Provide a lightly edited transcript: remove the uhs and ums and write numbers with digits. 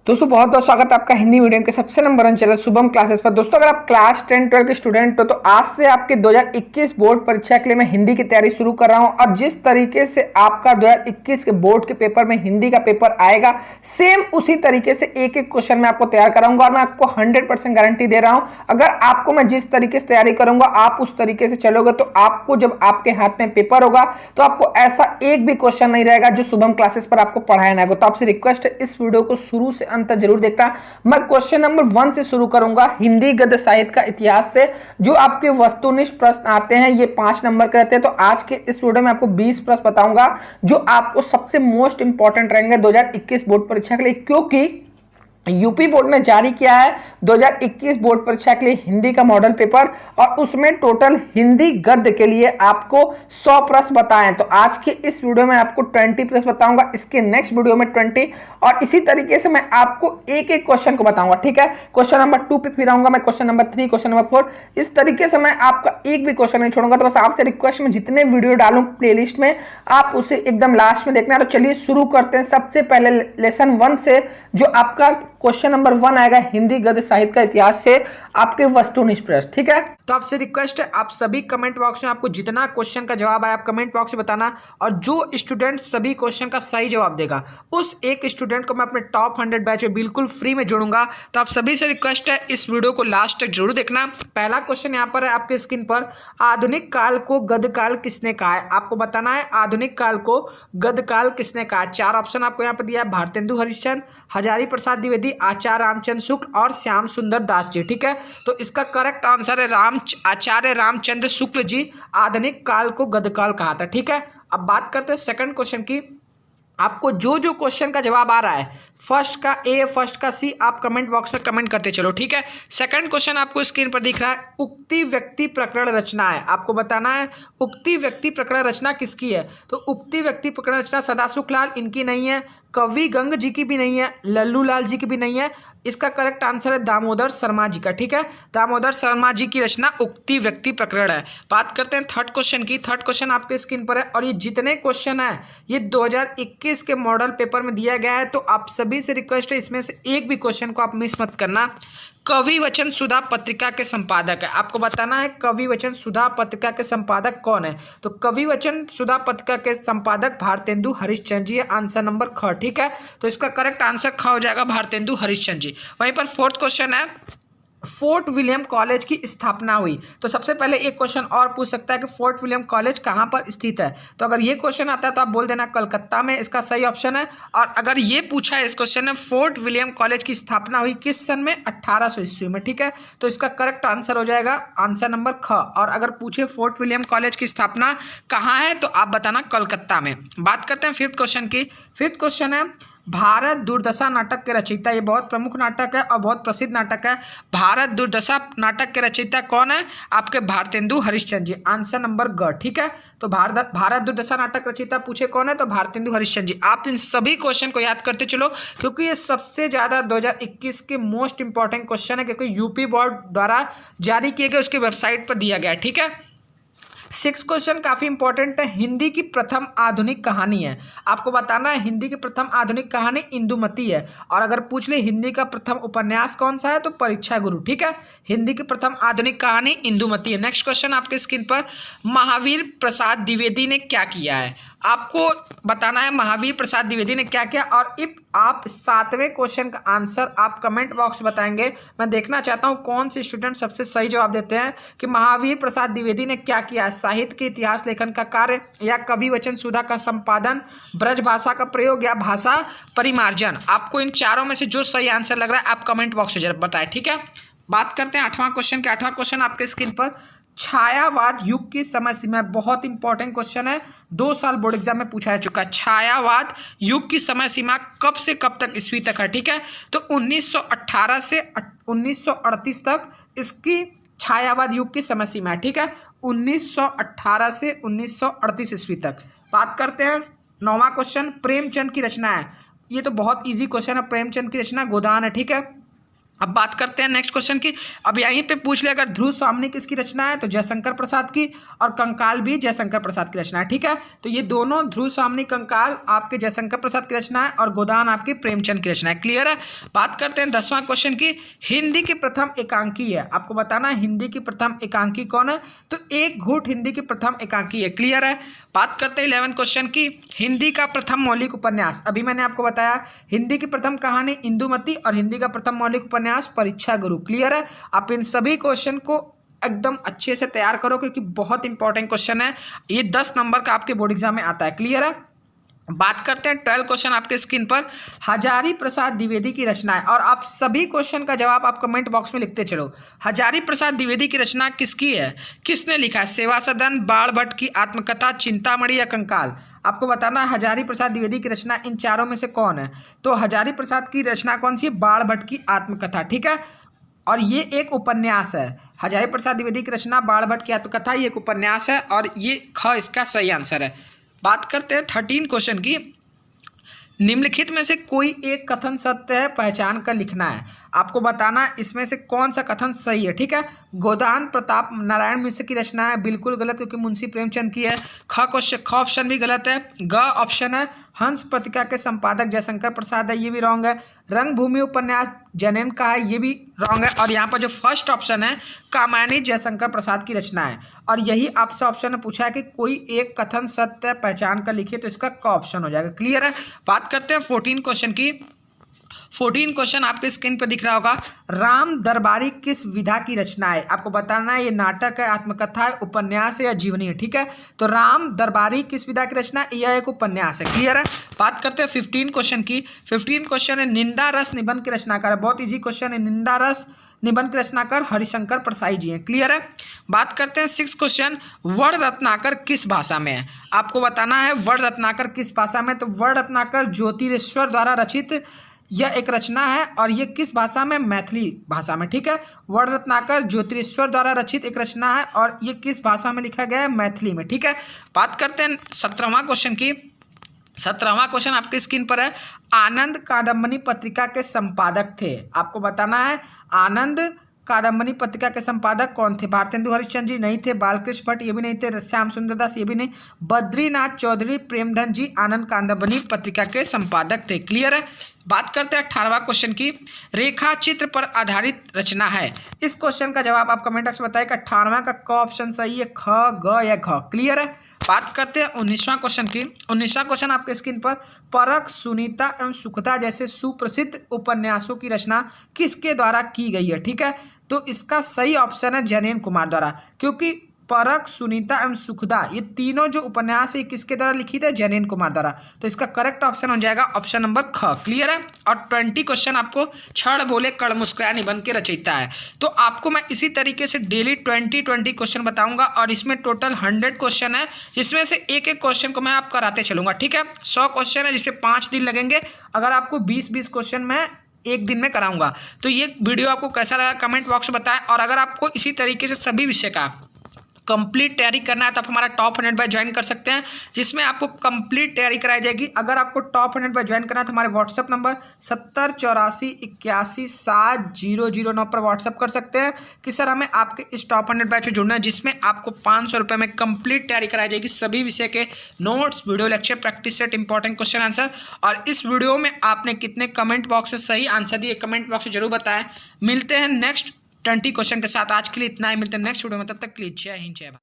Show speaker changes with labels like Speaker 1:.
Speaker 1: दोस्तों बहुत बहुत स्वागत है आपका हिंदी मीडियम के सबसे number one channel Shubham classes पर। दोस्तों अगर आप क्लास 10 12 के स्टूडेंट हो तो आज से आपके 2021 बोर्ड परीक्षा के लिए मैं हिंदी की तैयारी शुरू कर रहा हूं। और जिस तरीके से आपका 2021 के बोर्ड के पेपर में हिंदी का पेपर आएगा, सेम उसी तरीके से एक एक क्वेश्चन मैं आपको तैयार कराऊंगा। और मैं आपको 100% गारंटी दे रहा हूं, अगर आपको मैं जिस तरीके से तैयारी करूंगा आप उस तरीके से चलोगे तो आपको जब आपके हाथ में पेपर होगा तो आपको ऐसा एक भी क्वेश्चन नहीं रहेगा जो शुभम क्लासेस पर आपको पढ़ाया ना हो। तो आपसे रिक्वेस्ट है, इस वीडियो को शुरू से अंत जरूर देखना। मैं क्वेश्चन नंबर 1 से शुरू करूंगा, हिंदी गद्य साहित्य का इतिहास से। जो आपके वस्तुनिष्ठ प्रश्न आते हैं ये 5 नंबर के रहते हैं। तो आज के इस वीडियो में आपको 20 प्रश्न बताऊंगा जो आपको सबसे मोस्ट इंपॉर्टेंट रहेंगे 2021 बोर्ड परीक्षा के लिए, क्योंकि यूपी बोर्ड ने जारी किया है 2021 बोर्ड परीक्षा के लिए हिंदी का मॉडल पेपर, और उसमें टोटल हिंदी गद्य के लिए आपको 100 प्रश्न बताएं। तो आज के इस वीडियो में आपको 20 प्रश्न बताऊंगा, इसके नेक्स्ट वीडियो में 20, और इसी तरीके से मैं आपको एक एक क्वेश्चन को बताऊंगा। ठीक है, क्वेश्चन नंबर 2 पे फिर आऊंगा मैं, क्वेश्चन नंबर 3, क्वेश्चन नंबर 4, इस तरीके से मैं आपका एक भी क्वेश्चन नहीं छोड़ूंगा। तो बस आपसे रिक्वेस्ट, में जितने वीडियो डालूं प्लेलिस्ट में आप उसे एकदम लास्ट में देखना। तो चलिए शुरू करते हैं सबसे पहले लेसन 1 से, जो आपका क्वेश्चन नंबर 1 आएगा हिंदी गद्य साहित्य का इतिहास से, आपके वस्तुनिष्ठ प्रश्न। ठीक है, तो आपसे रिक्वेस्ट है आप सभी कमेंट बॉक्स में आपको जितना क्वेश्चन का जवाब आया आप कमेंट बॉक्स में बताना, और जो स्टूडेंट सभी क्वेश्चन का सही जवाब देगा उस एक स्टूडेंट को मैं अपने टॉप 100 बैच में बिल्कुल फ्री में जोड़ूंगा। तो आप सभी से रिक्वेस्ट है इस वीडियो को लास्ट तक जरूर देखना। पहला क्वेश्चन यहाँ पर है आपके स्क्रीन पर, आधुनिक काल को गद्य काल किसने कहा है? आपको बताना है आधुनिक काल को गद्य काल किसने कहा है। 4 ऑप्शन आपको यहाँ पर दिया है, भारतेंदु हरिश्चंद्र, हजारी प्रसाद द्विवेदी, आचार्य रामचंद्र शुक्ल और श्याम सुंदर दास जी। ठीक है, तो इसका करेक्ट आंसर है आचार्य रामचंद्र शुक्ल जी आधुनिक काल को गद्य काल कहा था। ठीक है, अब बात करते हैं सेकंड क्वेश्चन की। आपको जो जो क्वेश्चन का जवाब आ रहा है, फर्स्ट का ए, फर्स्ट का सी, आप कमेंट बॉक्स में कमेंट करते चलो। ठीक है, सेकंड क्वेश्चन आपको स्क्रीन पर दिख रहा है, उक्ति व्यक्ति प्रकरण रचना है। आपको बताना है उक्ति व्यक्ति प्रकरण रचना किसकी है। तो उक्ति व्यक्ति प्रकरण रचना सदाशिव लाल इनकी नहीं है, कवि गंग जी की भी नहीं है, लल्लू लाल जी की भी नहीं है। इसका करेक्ट आंसर है दामोदर शर्मा जी का। ठीक है, दामोदर शर्मा जी की रचना उक्ति व्यक्ति प्रकरण है। बात करते हैं थर्ड क्वेश्चन की। थर्ड क्वेश्चन आपके स्क्रीन पर है, और ये जितने क्वेश्चन है ये 2021 के मॉडल पेपर में दिया गया है। तो आप सभी से रिक्वेस्ट है इसमें से एक भी क्वेश्चन को आप मिस मत करना। कवि वचन सुधा पत्रिका के संपादक है। आपको बताना है कवि वचन सुधा पत्रिका के संपादक कौन है। तो कवि वचन सुधा पत्रिका के संपादक भारतेंदु हरिश्चंद्र जी है, आंसर नंबर ख। ठीक है, तो इसका करेक्ट आंसर ख हो जाएगा, भारतेंदु हरिश्चंद्र जी। वहीं पर फोर्थ क्वेश्चन है, फोर्ट विलियम कॉलेज की स्थापना हुई। तो सबसे पहले एक क्वेश्चन और पूछ सकता है कि फोर्ट विलियम कॉलेज कहां पर स्थित है। तो अगर ये क्वेश्चन आता है तो आप बोल देना कलकत्ता में, इसका सही ऑप्शन है। और अगर ये पूछा है इस क्वेश्चन में फोर्ट विलियम कॉलेज की स्थापना हुई किस सन में, 1800 ईस्वी में। ठीक है, तो इसका करेक्ट आंसर हो जाएगा आंसर नंबर ख। और अगर पूछे फोर्ट विलियम कॉलेज की स्थापना कहाँ है तो आप बताना कलकत्ता में। बात करते हैं फिफ्थ क्वेश्चन की। फिफ्थ क्वेश्चन है, भारत दुर्दशा नाटक के रचयिता, ये बहुत प्रमुख नाटक है और बहुत प्रसिद्ध नाटक है। भारत दुर्दशा नाटक के रचयिता कौन है? आपके भारतेंदु हरिश्चंद्र जी, आंसर नंबर ग। ठीक है, तो भारत दुर्दशा नाटक रचयिता पूछे कौन है तो भारतेंदु हरिश्चंद्र जी। आप इन सभी क्वेश्चन को याद करते चलो, क्योंकि ये सबसे ज्यादा 2021 के मोस्ट इंपॉर्टेंट क्वेश्चन है, क्योंकि यूपी बोर्ड द्वारा जारी किए गए उसके वेबसाइट पर दिया गया है। ठीक है, सिक्स क्वेश्चन काफी इंपॉर्टेंट है, हिंदी की प्रथम आधुनिक कहानी है। आपको बताना है हिंदी की प्रथम आधुनिक कहानी इंदुमती है। और अगर पूछ ले हिंदी का प्रथम उपन्यास कौन सा है तो परीक्षा गुरु। ठीक है, हिंदी की प्रथम आधुनिक कहानी इंदुमती है। नेक्स्ट क्वेश्चन आपके स्क्रीन पर, महावीर प्रसाद द्विवेदी ने क्या किया है। आपको बताना है महावीर प्रसाद द्विवेदी ने क्या किया। और इफ आप 7वें क्वेश्चन का आंसर आप कमेंट बॉक्स बताएंगे, मैं देखना चाहता हूं कौन से स्टूडेंट सबसे सही जवाब देते हैं कि महावीर प्रसाद द्विवेदी ने क्या किया है। साहित्य के इतिहास लेखन का कार्य, या कवि वचन सुधा का संपादन, ब्रज भाषा का प्रयोग, या भाषा परिमार्जन। आपको इन चारों में से जो सही आंसर लग रहा है आप कमेंट बॉक्स में जरूर बताएं। ठीक है, बात करते हैं 8वां क्वेश्चन के। 8वां क्वेश्चन आपके स्क्रीन पर, छायावाद युग की समय सीमा, बहुत इंपॉर्टेंट क्वेश्चन है, 2 साल बोर्ड एग्जाम में पूछा जा चुका है। छायावाद युग की समय सीमा कब से कब तक ईस्वी तक है। ठीक है, तो 1918 से 1938 तक इसकी छायावाद युग की समय सीमा है। ठीक है, 1918 से 1938 ईस्वी तक। बात करते हैं 9वां क्वेश्चन, प्रेमचंद की रचना है। ये तो बहुत इजी क्वेश्चन है, प्रेमचंद की रचना गोदान है। ठीक है, अब बात करते हैं नेक्स्ट क्वेश्चन की। अब यहीं पे पूछ लिया, अगर ध्रुव स्वामिनी किसकी रचना है, तो जयशंकर प्रसाद की, और कंकाल भी जयशंकर प्रसाद की रचना है। ठीक है, तो ये दोनों ध्रुव स्वामिनी कंकाल आपके जयशंकर प्रसाद की रचना है और गोदान आपकी प्रेमचंद की रचना है। क्लियर है। बात करते हैं 10वां क्वेश्चन की। हिंदी की प्रथम एकांकी है, आपको बताना है हिंदी की प्रथम एकांकी कौन है, तो एक घूट हिंदी की प्रथम एकांकी है। क्लियर है। बात करते हैं 11 क्वेश्चन की। हिंदी का प्रथम मौलिक उपन्यास, अभी मैंने आपको बताया हिंदी की प्रथम कहानी इंदुमती और हिंदी का प्रथम मौलिक उपन्यास परीक्षा गुरु। क्लियर है। आप इन सभी क्वेश्चन को एकदम अच्छे से तैयार करो क्योंकि बहुत इंपॉर्टेंट क्वेश्चन है, ये 10 नंबर का आपके बोर्ड एग्जाम में आता है। क्लियर है। बात करते हैं 12 क्वेश्चन आपके स्क्रीन पर। हजारी प्रसाद द्विवेदी की रचना है, और आप सभी क्वेश्चन का जवाब आप कमेंट बॉक्स में लिखते चलो। हजारी प्रसाद द्विवेदी की रचना किसकी है, किसने लिखा है? सेवा सदन, बाण भट्ट की आत्मकथा, चिंतामणि या कंकाल? आपको बताना है हजारी प्रसाद द्विवेदी की रचना इन चारों में से कौन है। तो हजारी प्रसाद की रचना कौन सी है? बाण भट्ट की आत्मकथा। ठीक है, और ये एक उपन्यास है। हजारी प्रसाद द्विवेदी की रचना बाण भट्ट की आत्मकथा, ये एक उपन्यास है और ये ख इसका सही आंसर है। बात करते हैं 13 क्वेश्चन की। निम्नलिखित में से कोई एक कथन सत्य है, पहचान कर लिखना है। आपको बताना इसमें से कौन सा कथन सही है। ठीक है, गोदान प्रताप नारायण मिश्र की रचना है, बिल्कुल गलत क्योंकि मुंशी प्रेमचंद की है। ख ऑप्शन भी गलत है। ग ऑप्शन है हंस पत्रिका के संपादक जयशंकर प्रसाद है, ये भी रॉन्ग है। रंगभूमि उपन्यास जैनेन का है, ये भी रॉन्ग है। और यहाँ पर जो फर्स्ट ऑप्शन है कामायनी जयशंकर प्रसाद की रचना है, और यही आपसे ऑप्शन में पूछा है कि कोई एक कथन सत्य पहचान कर लिखिए, तो इसका क ऑप्शन हो जाएगा। क्लियर है। बात करते हैं 14 क्वेश्चन की। 14 क्वेश्चन आपके स्क्रीन पर दिख रहा होगा। राम दरबारी किस विधा की रचना है? आपको बताना है ये नाटक है, आत्मकथा है, उपन्यास है या जीवनी है। ठीक है, तो राम दरबारी किस विधा की रचना है? यह एक उपन्यास है। क्लियर है। बात करते हैं 15 क्वेश्चन की। 15 क्वेश्चन है निंदा रस निबंध के रचनाकार है, बहुत ईजी क्वेश्चन है। निंदा रस निबंध के रचनाकार हरिशंकर परसाई जी हैं। क्लियर है। बात करते हैं 6 क्वेश्चन। वर्ण रत्नाकर किस भाषा में है? आपको बताना है वर्ण रत्नाकर किस भाषा में, तो वर्ण रत्नाकर ज्योतिरेश्वर द्वारा रचित यह एक रचना है, और ये किस भाषा में? मैथिली भाषा में। ठीक है, वर्ण रत्नाकर ज्योतिरेश्वर द्वारा रचित एक रचना है, और ये किस भाषा में लिखा गया है? मैथिली में। ठीक है। बात करते हैं 17वां क्वेश्चन की। 17वां क्वेश्चन आपके स्क्रीन पर है। आनंद कादम्बनी पत्रिका के संपादक थे, आपको बताना है आनंद कादम्बनी पत्रिका के संपादक कौन थे? भारतेंदु हरिश्चंद्र जी नहीं थे, बालकृष्ण भट्ट ये भी नहीं थे, श्याम सुंदर दास ये भी नहीं, बद्रीनाथ चौधरी प्रेमधन जी आनंद कादम्बनी पत्रिका के संपादक थे। क्लियर है। बात करते हैं 18वां क्वेश्चन की। रेखा चित्र पर आधारित रचना है, इस क्वेश्चन का जवाब आप कमेंट बॉक्स में बताइए। 18वां का क ऑप्शन सही है, ख ग या घ? क्लियर है। बात करते हैं 19वां क्वेश्चन की। 19वां क्वेश्चन आपके स्क्रीन पर। परख, सुनीता एवं सुखदा जैसे सुप्रसिद्ध उपन्यासों की रचना किसके द्वारा की गई है? ठीक है, तो इसका सही ऑप्शन है जैनेन कुमार द्वारा, क्योंकि परख, सुनीता एवं सुखदा ये तीनों जो उपन्यास है किसके द्वारा लिखित है? जैनेन कुमार द्वारा। तो इसका करेक्ट ऑप्शन हो जाएगा ऑप्शन नंबर ख। क्लियर है। और 20 क्वेश्चन आपको क्षण बोले कड़ मुस्कुराए निबंध के रचयिता है, तो आपको मैं इसी तरीके से डेली 20 क्वेश्चन बताऊंगा, और इसमें टोटल 100 क्वेश्चन है, जिसमें से एक एक क्वेश्चन को मैं आप कराते चलूंगा। ठीक है, 100 क्वेश्चन है जिसपे 5 दिन लगेंगे। अगर आपको 20-20 क्वेश्चन मैं एक दिन में कराऊंगा, तो ये वीडियो आपको कैसा लगा कमेंट बॉक्स में बताएं। और अगर आपको इसी तरीके से सभी विषय का कंप्लीट तैयारी करना है तो आप हमारा टॉप 100 बाय ज्वाइन कर सकते हैं, जिसमें आपको कंप्लीट तैयारी कराई जाएगी। अगर आपको टॉप 100 बाय ज्वाइन करना है तो हमारे व्हाट्सअप नंबर 7084817009 पर व्हाट्सअप कर सकते हैं कि सर हमें आपके इस टॉप 100 बैच में जुड़ना है, जिसमें आपको 500 रुपये में कंप्लीट तैयारी कराई जाएगी, सभी विषय के notes, video lecture, practice set, important question answer. और इस वीडियो में आपने कितने कमेंट बॉक्स में सही आंसर दिए, कमेंट बॉक्स में जरूर बताएं। मिलते हैं नेक्स्ट 20 क्वेश्चन के साथ। आज के लिए इतना ही, मिलते हैं नेक्स्ट वीडियो में, तब तक के लिए जय हिंद जय भारत।